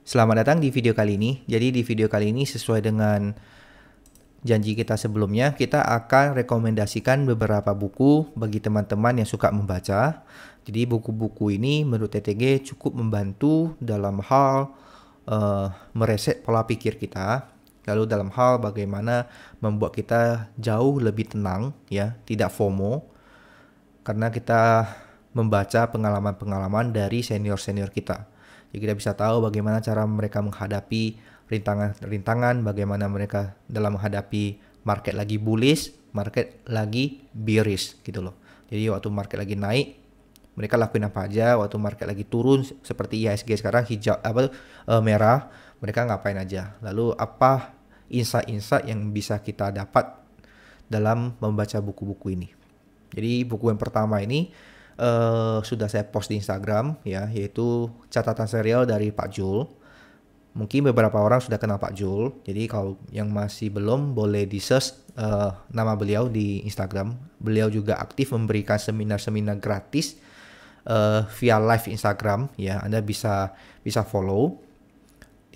Selamat datang di video kali ini. Jadi di video kali ini sesuai dengan janji kita sebelumnya, kita akan rekomendasikan beberapa buku bagi teman-teman yang suka membaca. Jadi buku-buku ini menurut TTG cukup membantu dalam hal mereset pola pikir kita. Lalu dalam hal bagaimana membuat kita jauh lebih tenang, ya, tidak FOMO, karena kita membaca pengalaman-pengalaman dari senior-senior kita. Jadi kita bisa tahu bagaimana cara mereka menghadapi rintangan-rintangan, bagaimana mereka dalam menghadapi market lagi bullish, market lagi bearish gitu loh. Jadi waktu market lagi naik, mereka lakuin apa aja, waktu market lagi turun seperti IHSG sekarang hijau merah, mereka ngapain aja. Lalu apa insight-insight yang bisa kita dapat dalam membaca buku-buku ini. Jadi buku yang pertama ini sudah saya post di Instagram, ya, yaitu catatan serial dari Pak Jul. Mungkin beberapa orang sudah kenal Pak Jul. Jadi kalau yang masih belum, boleh di search nama beliau di Instagram. Beliau juga aktif memberikan seminar-seminar gratis via live Instagram, ya. Anda bisa follow.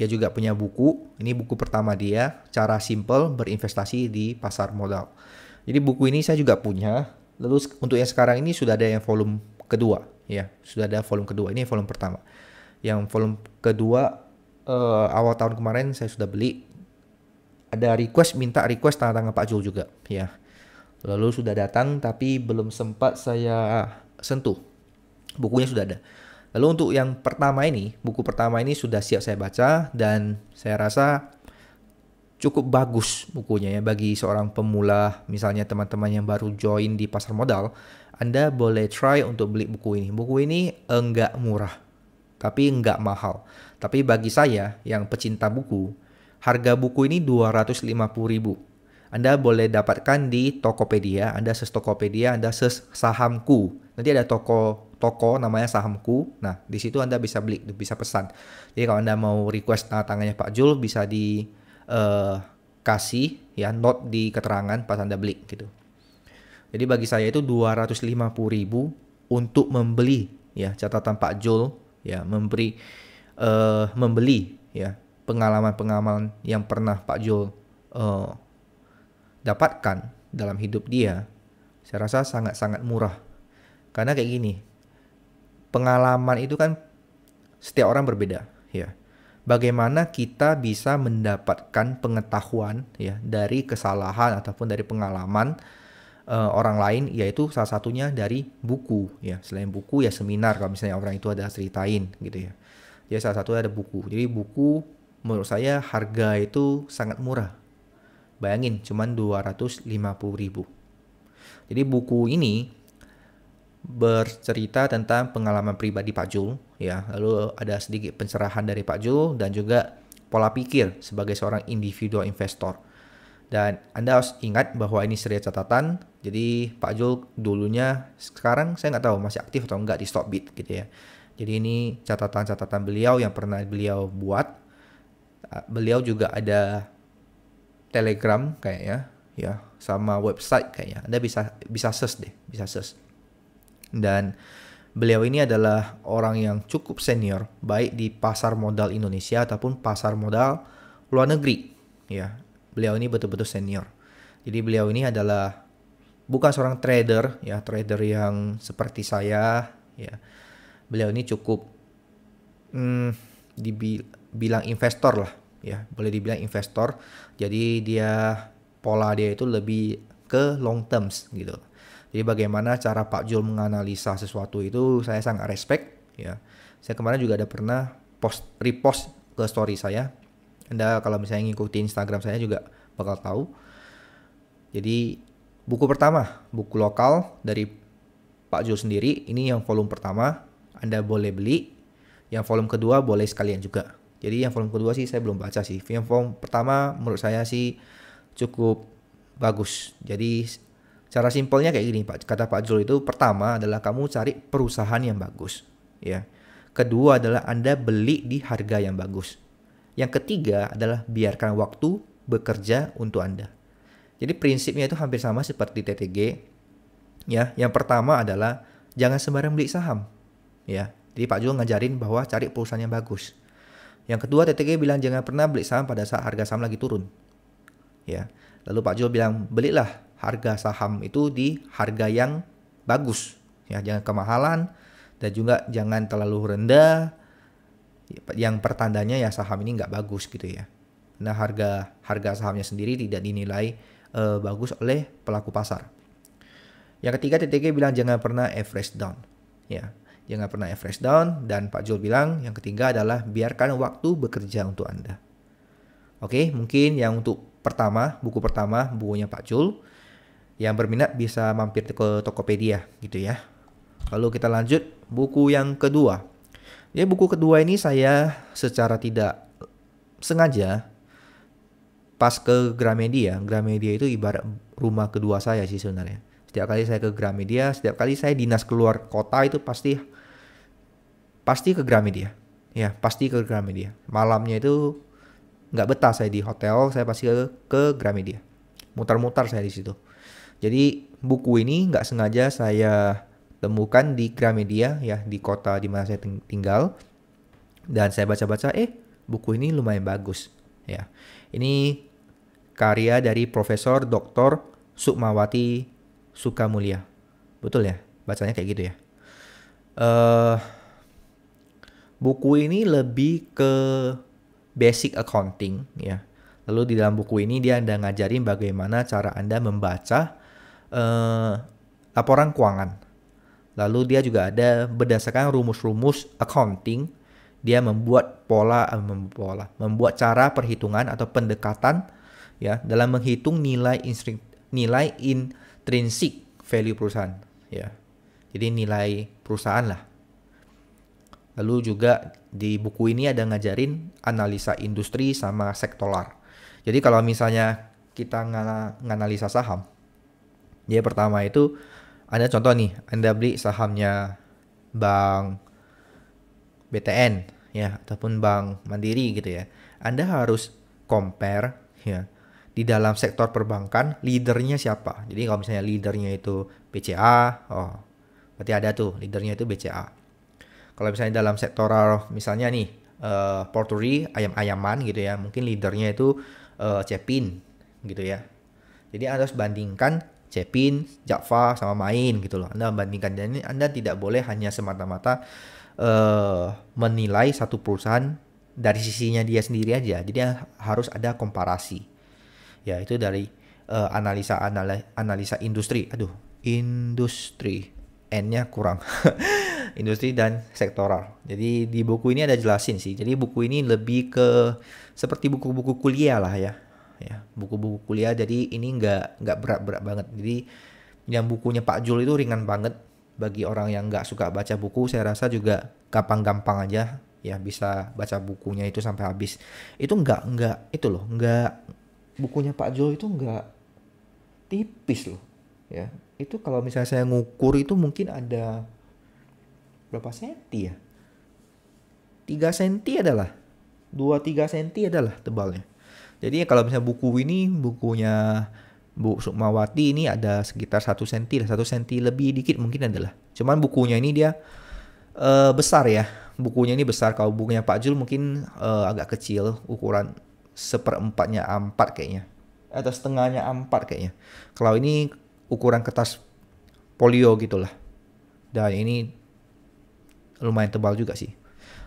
Dia juga punya buku. Ini buku pertama dia, Cara Simple Berinvestasi di Pasar Modal. Jadi buku ini saya juga punya. Lalu untuk yang sekarang ini sudah ada yang volume kedua, ya. Sudah ada volume kedua. Ini volume pertama. Yang volume kedua awal tahun kemarin saya sudah beli. Ada minta request tanda tangan Pak Jul juga, ya. Lalu sudah datang tapi belum sempat saya sentuh. Bukunya sudah ada. Lalu untuk yang pertama ini, buku pertama ini sudah siap saya baca dan saya rasa cukup bagus bukunya, ya, bagi seorang pemula, misalnya teman-teman yang baru join di pasar modal. Anda boleh try untuk beli buku ini. Buku ini enggak murah, tapi enggak mahal. Tapi bagi saya yang pecinta buku, harga buku ini 250.000. Anda boleh dapatkan di Tokopedia. Anda search Tokopedia, Anda search Sahamku. Nanti ada toko namanya Sahamku. Nah, di situ Anda bisa beli, bisa pesan. Jadi kalau Anda mau request tangannya Pak Jul, bisa di kasih, ya, note di keterangan pas Anda beli gitu. Jadi bagi saya itu 250.000 untuk membeli, ya, catatan Pak Jul, ya, membeli, ya, pengalaman-pengalaman yang pernah Pak Jul dapatkan dalam hidup dia. Saya rasa sangat-sangat murah. Karena kayak gini, pengalaman itu kan setiap orang berbeda, ya. Bagaimana kita bisa mendapatkan pengetahuan, ya, dari kesalahan ataupun dari pengalaman orang lain, yaitu salah satunya dari buku, ya. Selain buku, ya, seminar kalau misalnya orang itu ada ceritain gitu, ya. Jadi salah satunya ada buku. Jadi buku menurut saya harga itu sangat murah. Bayangin cuman 250.000. Jadi buku ini bercerita tentang pengalaman pribadi Pak Jul, ya. Lalu ada sedikit pencerahan dari Pak Jul dan juga pola pikir sebagai seorang individual investor. Dan Anda harus ingat bahwa ini serial catatan. Jadi Pak Jul dulunya, sekarang saya nggak tahu masih aktif atau enggak di Stockbit gitu, ya. Jadi ini catatan-catatan beliau yang pernah beliau buat. Beliau juga ada Telegram kayaknya, ya, sama website kayaknya. Anda bisa search deh, bisa search. Dan beliau ini adalah orang yang cukup senior, baik di pasar modal Indonesia ataupun pasar modal luar negeri, ya. Beliau ini betul-betul senior. Jadi beliau ini adalah bukan seorang trader, ya, trader yang seperti saya, ya. Beliau ini cukup dibilang investor lah, ya, boleh dibilang investor. Jadi pola dia itu lebih ke long terms gitu. Jadi bagaimana cara Pak Jul menganalisa sesuatu itu saya sangat respect, ya. Saya kemarin juga ada pernah repost ke story saya. Anda kalau misalnya ngikutin Instagram saya juga bakal tahu. Jadi buku pertama, buku lokal dari Pak Jul sendiri, ini yang volume pertama, Anda boleh beli. Yang volume kedua boleh sekalian juga. Jadi yang volume kedua sih saya belum baca sih. Yang volume pertama menurut saya sih cukup bagus. Jadi cara simpelnya kayak gini, Pak. Kata Pak Jul itu, pertama adalah kamu cari perusahaan yang bagus, ya. Kedua adalah Anda beli di harga yang bagus. Yang ketiga adalah biarkan waktu bekerja untuk Anda. Jadi prinsipnya itu hampir sama seperti TTG, ya. Yang pertama adalah jangan sembarang beli saham, ya. Jadi Pak Jul ngajarin bahwa cari perusahaan yang bagus. Yang kedua, TTG bilang jangan pernah beli saham pada saat harga saham lagi turun. Ya. Lalu Pak Jul bilang belilah harga saham itu di harga yang bagus. Ya, jangan kemahalan dan juga jangan terlalu rendah. Yang pertandanya ya saham ini nggak bagus gitu ya. Nah, harga sahamnya sendiri tidak dinilai bagus oleh pelaku pasar. Yang ketiga, TTG bilang jangan pernah average down. Ya, jangan pernah average down. Dan Pak Jul bilang yang ketiga adalah biarkan waktu bekerja untuk Anda. Oke, mungkin yang untuk buku pertama, bukunya Pak Jul. Yang berminat bisa mampir ke Tokopedia gitu ya. Lalu kita lanjut buku yang kedua. Ya, buku kedua ini saya secara tidak sengaja pas ke Gramedia. Gramedia itu ibarat rumah kedua saya sih sebenarnya. Setiap kali saya ke Gramedia, setiap kali saya dinas keluar kota itu pasti ke Gramedia. Ya, pasti ke Gramedia. Malamnya itu nggak betah saya di hotel, saya pasti ke Gramedia. Mutar-mutar saya di situ. Jadi buku ini nggak sengaja saya temukan di Gramedia ya, di kota di mana saya tinggal. Dan saya baca-baca, buku ini lumayan bagus. Ya, ini karya dari Profesor Dr. Sukmawati Sukamulya. Betul ya? Bacanya kayak gitu ya. Buku ini lebih ke basic accounting ya. Lalu di dalam buku ini dia Anda ngajarin bagaimana cara Anda membaca laporan keuangan. Lalu dia juga ada berdasarkan rumus-rumus accounting, dia membuat membuat cara perhitungan atau pendekatan ya dalam menghitung nilai intrinsic value perusahaan ya. Jadi nilai perusahaan lah. Lalu juga di buku ini ada ngajarin analisa industri sama sektoral. Jadi kalau misalnya kita nganalisa saham, dia pertama itu Anda contoh nih, Anda beli sahamnya Bank BTN ya ataupun Bank Mandiri gitu ya. Anda harus compare ya di dalam sektor perbankan leadernya siapa. Jadi kalau misalnya leadernya itu BCA, berarti ada tuh leadernya itu BCA. Kalau misalnya dalam sektoral misalnya nih Porturi ayam-ayaman gitu ya, mungkin leadernya itu Cepin gitu ya. Jadi Anda harus bandingkan Cepin, Java sama Main gitu loh. Anda bandingkan, dan ini Anda tidak boleh hanya semata-mata menilai satu perusahaan dari sisinya dia sendiri aja. Jadi harus ada komparasi. Ya, itu dari analisa industri. Industri. N-nya kurang. Industri dan sektoral. Jadi di buku ini ada jelasin sih. Jadi buku ini lebih ke seperti buku-buku kuliah lah ya. Ya, buku-buku kuliah. Jadi ini nggak berat-berat banget. Jadi yang bukunya Pak Jul itu ringan banget. Bagi orang yang nggak suka baca buku, saya rasa juga gampang-gampang aja ya bisa baca bukunya itu sampai habis. Itu nggak bukunya Pak Jul itu nggak tipis loh ya. Itu kalau misalnya saya ngukur itu mungkin ada berapa senti ya? 3 senti adalah 2-3 senti adalah tebalnya. Jadi kalau misalnya bukunya Bu Sukmawati ini ada sekitar 1 senti, 1 senti lebih dikit mungkin adalah. Cuman bukunya ini dia besar ya. Bukunya ini besar. Kalau bukunya Pak Jul mungkin agak kecil, ukuran 1/4-nya A4 kayaknya. Atau setengahnya A4 kayaknya. Kalau ini ukuran kertas folio gitulah. Dan ini lumayan tebal juga sih.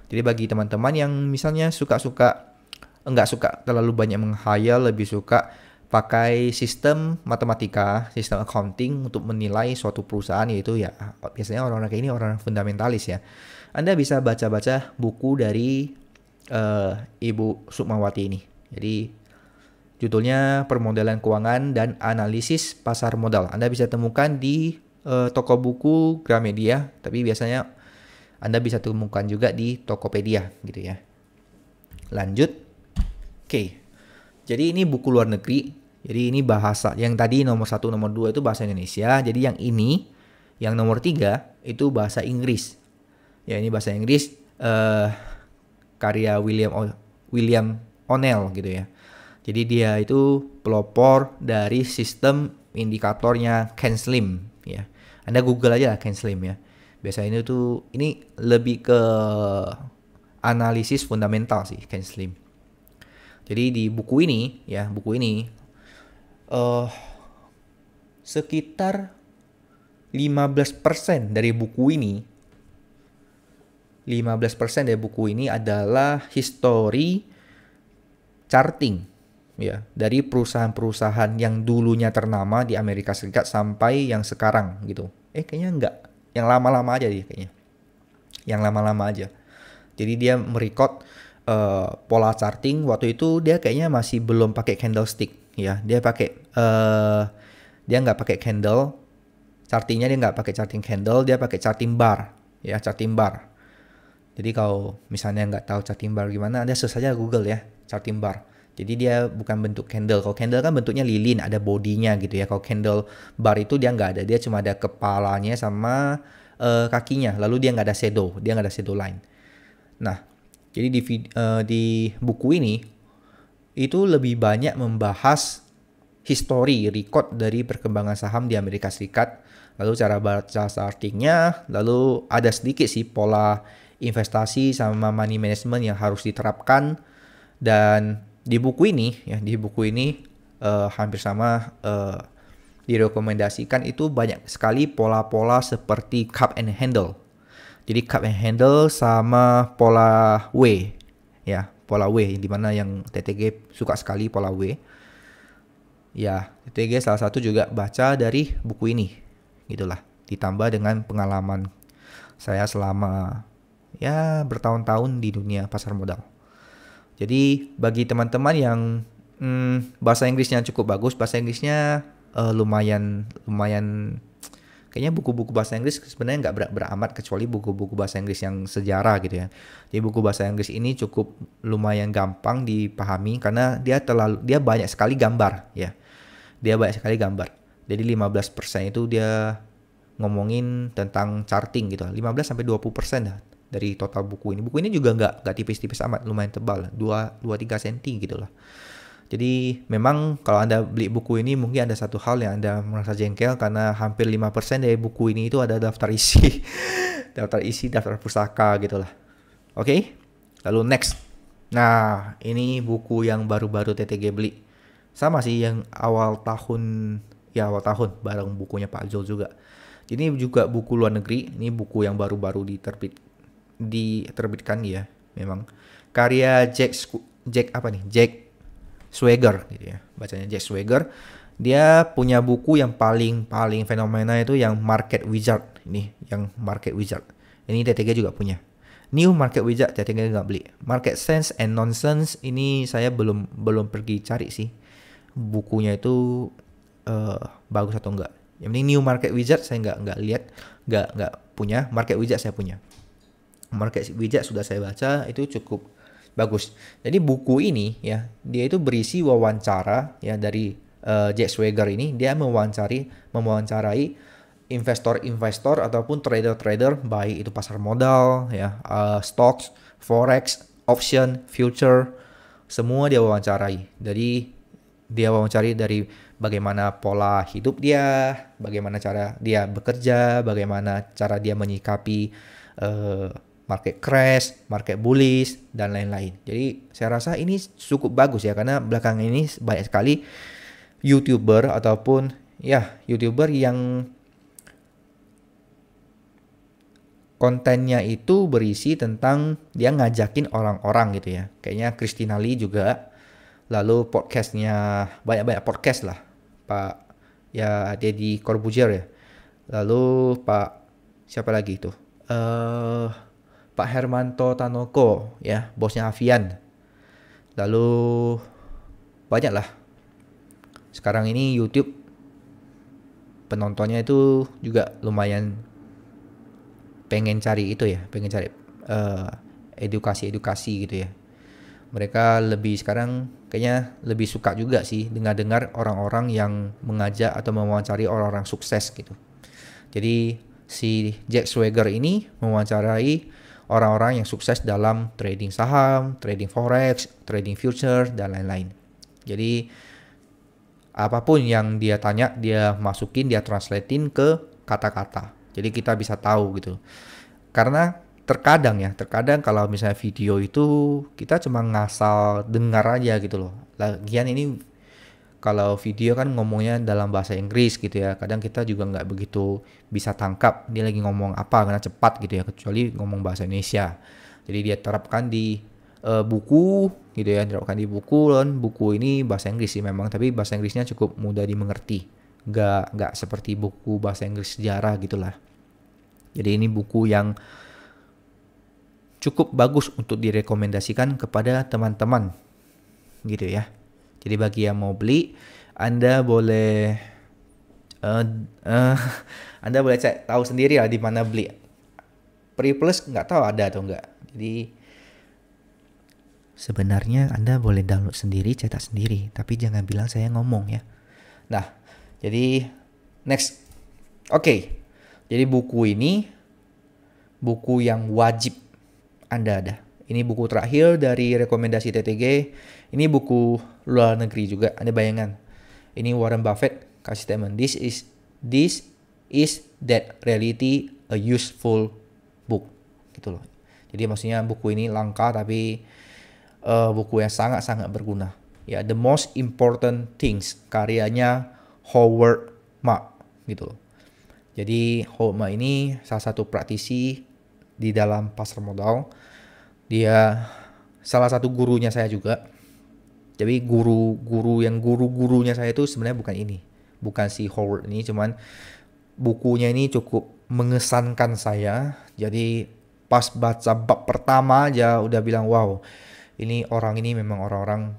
Jadi bagi teman-teman yang misalnya nggak suka terlalu banyak menghayal, lebih suka pakai sistem matematika, sistem accounting untuk menilai suatu perusahaan, yaitu ya biasanya orang-orang kayak ini orang fundamentalis ya. Anda bisa baca-baca buku dari Ibu Sukmawati ini. Jadi judulnya Permodalan Keuangan dan Analisis Pasar Modal. Anda bisa temukan di toko buku Gramedia, tapi biasanya Anda bisa temukan juga di Tokopedia gitu ya. Lanjut. Oke. Jadi ini buku luar negeri. Jadi ini bahasa. Yang tadi nomor 1, nomor 2 itu bahasa Indonesia. Jadi yang ini, yang nomor 3 itu bahasa Inggris. Ya, ini bahasa Inggris karya William O'Neill gitu ya. Jadi dia itu pelopor dari sistem indikatornya Ken Slim ya. Anda Google aja lah Ken Slim ya. Biasanya ini lebih ke analisis fundamental sih Ken Slim. Jadi di buku ini sekitar 15% dari buku ini adalah history charting ya, dari perusahaan-perusahaan yang dulunya ternama di Amerika Serikat sampai yang sekarang gitu. Kayaknya enggak. Yang lama-lama aja deh kayaknya. Yang lama-lama aja. Jadi dia merecord pola charting. Waktu itu dia kayaknya masih belum pakai candlestick ya. Dia nggak pakai candle. Chartingnya dia nggak pakai charting candle, dia pakai charting bar ya, charting bar. Jadi kalau misalnya nggak tahu charting bar gimana, Anda search saja Google ya, charting bar. Jadi dia bukan bentuk candle. Kalau candle kan bentuknya lilin, ada bodinya gitu ya. Kalau candle bar itu dia nggak ada, dia cuma ada kepalanya sama kakinya. Lalu dia nggak ada shadow line. Nah, jadi di buku ini itu lebih banyak membahas history, record dari perkembangan saham di Amerika Serikat. Lalu cara baca chartingnya, lalu ada sedikit sih pola investasi sama money management yang harus diterapkan. Dan di buku ini hampir sama direkomendasikan itu banyak sekali pola-pola seperti cup and handle. Jadi cup and handle sama pola W ya, pola W di mana yang TTG suka sekali pola W. Ya, TTG salah satu juga baca dari buku ini. Gitulah, ditambah dengan pengalaman saya selama ya bertahun-tahun di dunia pasar modal. Jadi bagi teman-teman yang bahasa Inggrisnya cukup bagus, bahasa Inggrisnya lumayan kayaknya buku-buku bahasa Inggris sebenarnya nggak beramat kecuali buku-buku bahasa Inggris yang sejarah gitu ya. Jadi buku bahasa Inggris ini cukup lumayan gampang dipahami karena dia banyak sekali gambar ya. Dia banyak sekali gambar. Jadi 15% itu dia ngomongin tentang charting gitu. 15-20% dah dari total buku ini. Buku ini juga nggak tipis-tipis amat, lumayan tebal. 2-3 cm gitu lah. Jadi memang kalau Anda beli buku ini mungkin ada satu hal yang Anda merasa jengkel karena hampir 5% dari buku ini itu ada daftar isi. daftar pustaka gitu lah. Oke? Lalu next. Nah, ini buku yang baru-baru TTG beli. Sama sih yang awal tahun bareng bukunya Pak Zul juga. Ini juga buku luar negeri. Ini buku yang baru-baru diterbitkan ya, memang karya Jack Schwager gitu ya, bacanya Jack Schwager. Dia punya buku yang paling fenomena itu yang Market Wizard. Yang Market Wizard ini TTG juga punya. New Market Wizard TTG nggak beli. Market Sense and Nonsense ini saya belum pergi cari sih bukunya itu bagus atau enggak. Yang penting New Market Wizard saya nggak lihat, nggak punya. Market Wizard saya punya. Market Wizard sudah saya baca, itu cukup bagus. Jadi buku ini ya, dia itu berisi wawancara ya dari Jack Schwager ini. Dia mewawancarai investor ataupun trader baik itu pasar modal ya, stocks, forex, option, future, semua dia wawancarai. Jadi dia wawancari dari bagaimana pola hidup dia, bagaimana cara dia bekerja, bagaimana cara dia menyikapi market crash, market bullish, dan lain-lain. Jadi saya rasa ini cukup bagus ya, karena belakangan ini banyak sekali YouTuber ataupun YouTuber yang kontennya itu berisi tentang dia ngajakin orang-orang gitu ya. Kayaknya Christina Lee juga. Lalu podcastnya banyak podcast lah. Pak Deddy Corbuzier ya. Lalu siapa lagi itu? Pak Hermanto Tanoko ya, bosnya Avian. Lalu banyak lah. Sekarang ini YouTube penontonnya itu juga lumayan pengen cari edukasi gitu ya. Mereka sekarang kayaknya lebih suka juga sih dengar orang-orang yang mengajak atau mewawancari orang-orang sukses gitu. Jadi si Jack Schwager ini mewawancarai orang-orang yang sukses dalam trading saham, trading forex, trading future, dan lain-lain. Jadi apapun yang dia tanya, dia masukin, dia translatein ke kata-kata. Jadi kita bisa tahu gitu. Karena terkadang kalau misalnya video itu kita cuma ngasal dengar aja gitu loh. Lagian ini kalau video kan ngomongnya dalam bahasa Inggris gitu ya. Kadang kita juga nggak begitu bisa tangkap dia lagi ngomong apa karena cepat gitu ya. Kecuali ngomong bahasa Indonesia. Jadi dia terapkan di buku gitu ya. Terapkan di buku dan buku ini bahasa Inggris sih memang. Tapi bahasa Inggrisnya cukup mudah dimengerti. Nggak seperti buku bahasa Inggris sejarah gitulah. Jadi ini buku yang cukup bagus untuk direkomendasikan kepada teman-teman gitu ya. Jadi bagi yang mau beli, Anda boleh Anda boleh cek tahu sendiri lah di mana beli. Periplus nggak tahu ada atau enggak. Jadi sebenarnya Anda boleh download sendiri, cetak sendiri, tapi jangan bilang saya ngomong ya. Nah, jadi next. Oke. Jadi buku ini buku yang wajib Anda ada. Ini buku terakhir dari rekomendasi TTG. Ini buku luar negeri juga. Anda bayangkan. Ini Warren Buffett kasih statement. This is that reality a useful book. Gitu loh. Jadi maksudnya buku ini langka tapi buku yang sangat-sangat berguna. Ya, The Most Important Things karyanya Howard Marks gitu loh. Jadi Howard Marks ini salah satu praktisi di dalam pasar modal. Dia salah satu gurunya saya juga. Jadi gurunya saya itu sebenarnya bukan ini. Bukan si Howard ini, cuman bukunya ini cukup mengesankan saya. Jadi pas baca bab pertama aja udah bilang wow, ini orang ini memang orang-orang,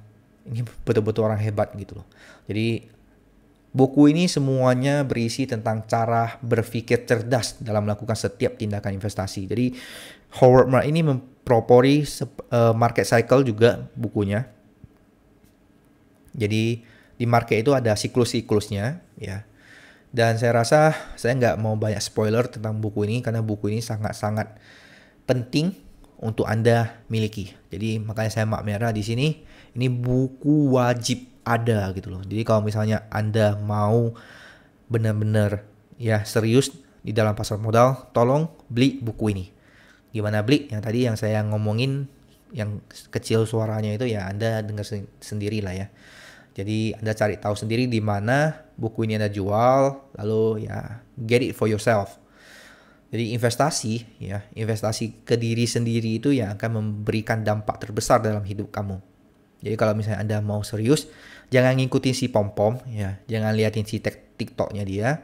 ini betul-betul orang hebat gitu loh. Jadi buku ini semuanya berisi tentang cara berpikir cerdas dalam melakukan setiap tindakan investasi. Jadi Howard Marks ini mempropori market cycle juga bukunya. Jadi di market itu ada siklus-siklusnya ya. Dan saya rasa saya nggak mau banyak spoiler tentang buku ini karena buku ini sangat-sangat penting untuk Anda miliki. Jadi makanya saya mak merah di sini. Ini buku wajib ada gitu loh. Jadi kalau misalnya Anda mau benar-benar ya serius di dalam pasar modal, tolong beli buku ini. Gimana beli? Yang tadi yang saya ngomongin yang kecil suaranya itu ya Anda dengar sendiri lah ya. Jadi Anda cari tahu sendiri di mana buku ini Anda jual, lalu ya get it for yourself. Jadi investasi ke diri sendiri itu yang akan memberikan dampak terbesar dalam hidup kamu. Jadi kalau misalnya Anda mau serius, jangan ngikutin si pom-pom ya, jangan liatin si TikToknya dia.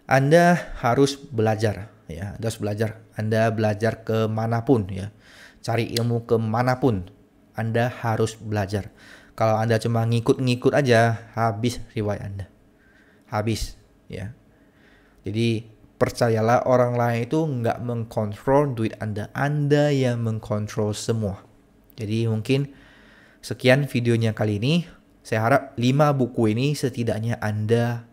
Anda harus belajar ya, Anda harus belajar. Anda belajar kemanapun ya, cari ilmu kemanapun, Anda harus belajar. Kalau Anda cuma ngikut-ngikut aja, habis riwayat Anda. Habis ya. Jadi percayalah orang lain itu nggak mengkontrol duit Anda. Anda yang mengkontrol semua. Jadi mungkin sekian videonya kali ini. Saya harap 5 buku ini setidaknya Anda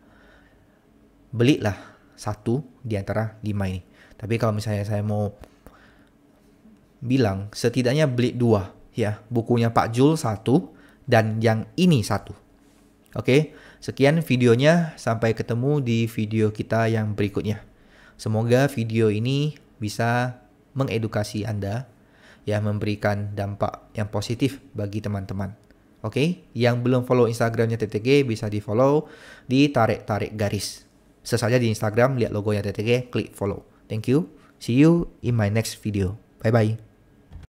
belilah 1 di antara 5 ini. Tapi kalau misalnya saya mau bilang setidaknya beli 2 ya. Bukunya Pak Jul 1 dan yang ini 1. Oke, sekian videonya. Sampai ketemu di video kita yang berikutnya. Semoga video ini bisa mengedukasi Anda, ya, memberikan dampak yang positif bagi teman-teman. Oke, yang belum follow Instagramnya TTG bisa di follow, ditarik-tarik garis. Sesaja di Instagram, lihat logonya TTG, klik follow. Thank you. See you in my next video. Bye-bye.